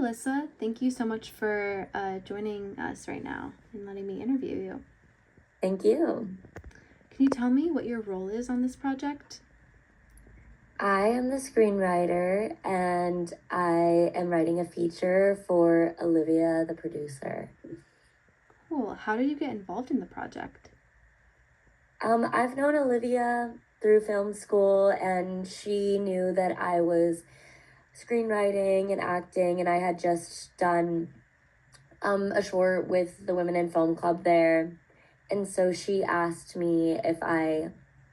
Alyssa. Thank you so much for joining us right now and letting me interview you. Thank you. Can you tell me what your role is on this project? I am the screenwriter and I am writing a feature for Olivia, the producer. Cool. How did you get involved in the project? I've known Olivia through film school, and she knew that I was screenwriting and acting, and I had just done a short with the Women in Film Club there. And so she asked me if I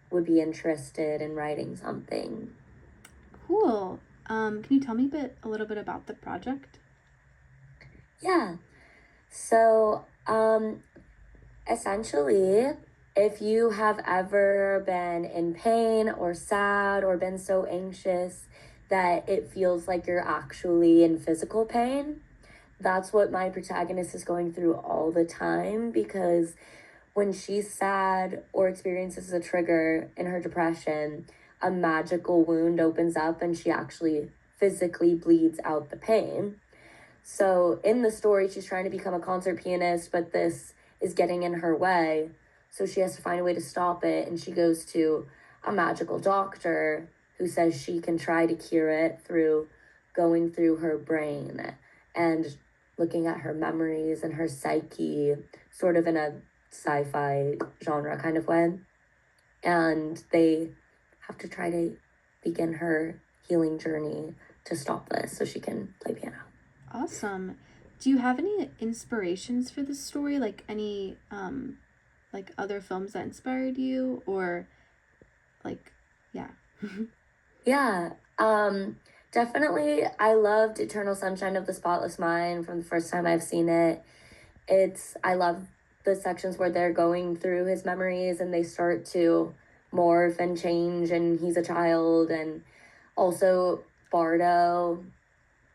would be interested in writing something. Cool. Can you tell me a little bit about the project? Yeah. So, essentially, if you have ever been in pain or sad or been so anxious that it feels like you're actually in physical pain, that's what my protagonist is going through all the time, because when she's sad or experiences a trigger in her depression, a magical wound opens up and she actually physically bleeds out the pain. So in the story, she's trying to become a concert pianist, but this is getting in her way. So she has to find a way to stop it. And she goes to a magical doctor who says she can try to cure it through going through her brain and looking at her memories and her psyche, sort of in a sci-fi genre kind of way. And they have to try to begin her healing journey to stop this so she can play piano. Awesome. Do you have any inspirations for this story? Like any like other films that inspired you, or like yeah. Yeah. Definitely I loved Eternal Sunshine of the Spotless Mind from the first time I've seen it. I love the sections where they're going through his memories and they start to morph and change and he's a child. And also Bardo,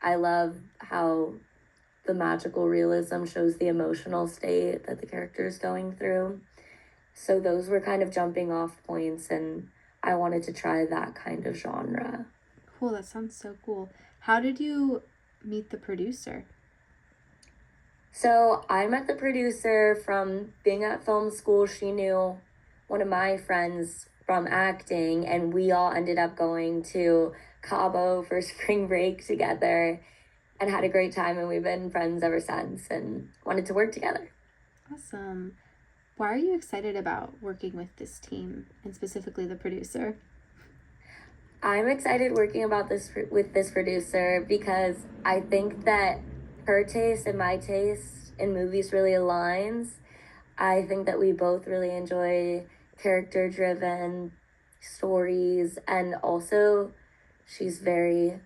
I love how the magical realism shows the emotional state that the character is going through. So those were kind of jumping off points, and I wanted to try that kind of genre. Cool, that sounds so cool. How did you meet the producer? So I met the producer from being at film school. She knew one of my friends from acting, and we all ended up going to Cabo for spring break together and had a great time. And we've been friends ever since and wanted to work together. Awesome. Why are you excited about working with this team and specifically the producer? I'm excited working about this with this producer because I think that her taste and my taste in movies really aligns. I think that we both really enjoy character driven stories, and also she's very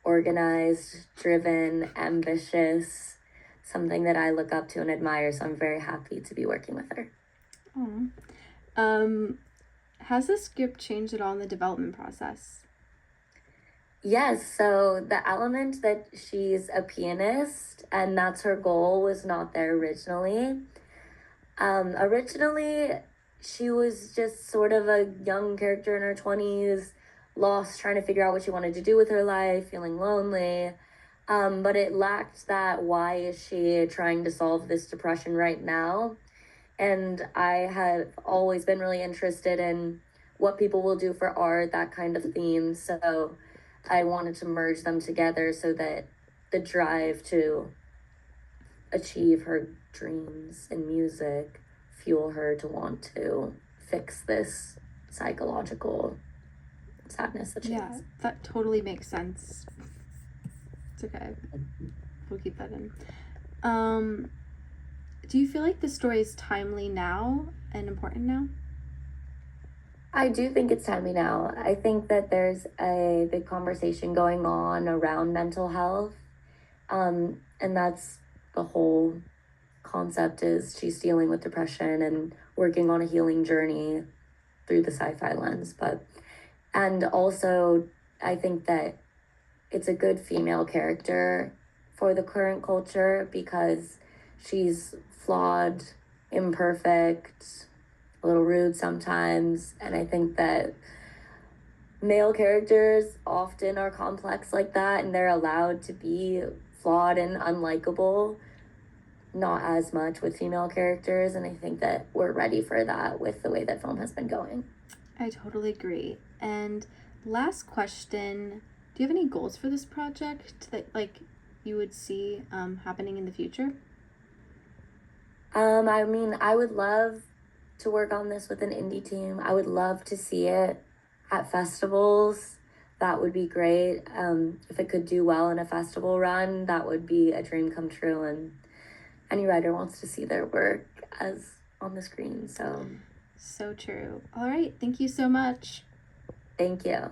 organized, driven, ambitious, something that I look up to and admire. So I'm very happy to be working with her. Oh. Um, has the script changed at all in the development process? Yes, so the element that she's a pianist and that's her goal was not there originally. Originally, she was just sort of a young character in her 20s, lost, trying to figure out what she wanted to do with her life, feeling lonely. But it lacked that why is she trying to solve this depression right now? And I have always been really interested in what people will do for art, that kind of theme. So I wanted to merge them together so that the drive to achieve her dreams in music fuel her to want to fix this psychological sadness that she has. That totally makes sense. It's okay. We'll keep that in. Do you feel like the story is timely now and important now? I do think it's timely now. I think that there's a big conversation going on around mental health. And that's the whole concept is she's dealing with depression and working on a healing journey through the sci-fi lens. And also I think that it's a good female character for the current culture because she's flawed, imperfect, a little rude sometimes. And I think that male characters often are complex like that, and they're allowed to be flawed and unlikable. Not as much with female characters, and I think that we're ready for that with the way that film has been going. I totally agree. And last question, do you have any goals for this project that like you would see happening in the future? I mean, I would love to work on this with an indie team. I would love to see it at festivals. That would be great. If it could do well in a festival run, that would be a dream come true. And any writer wants to see their work as on the screen. So So true. All right, thank you so much. thank you.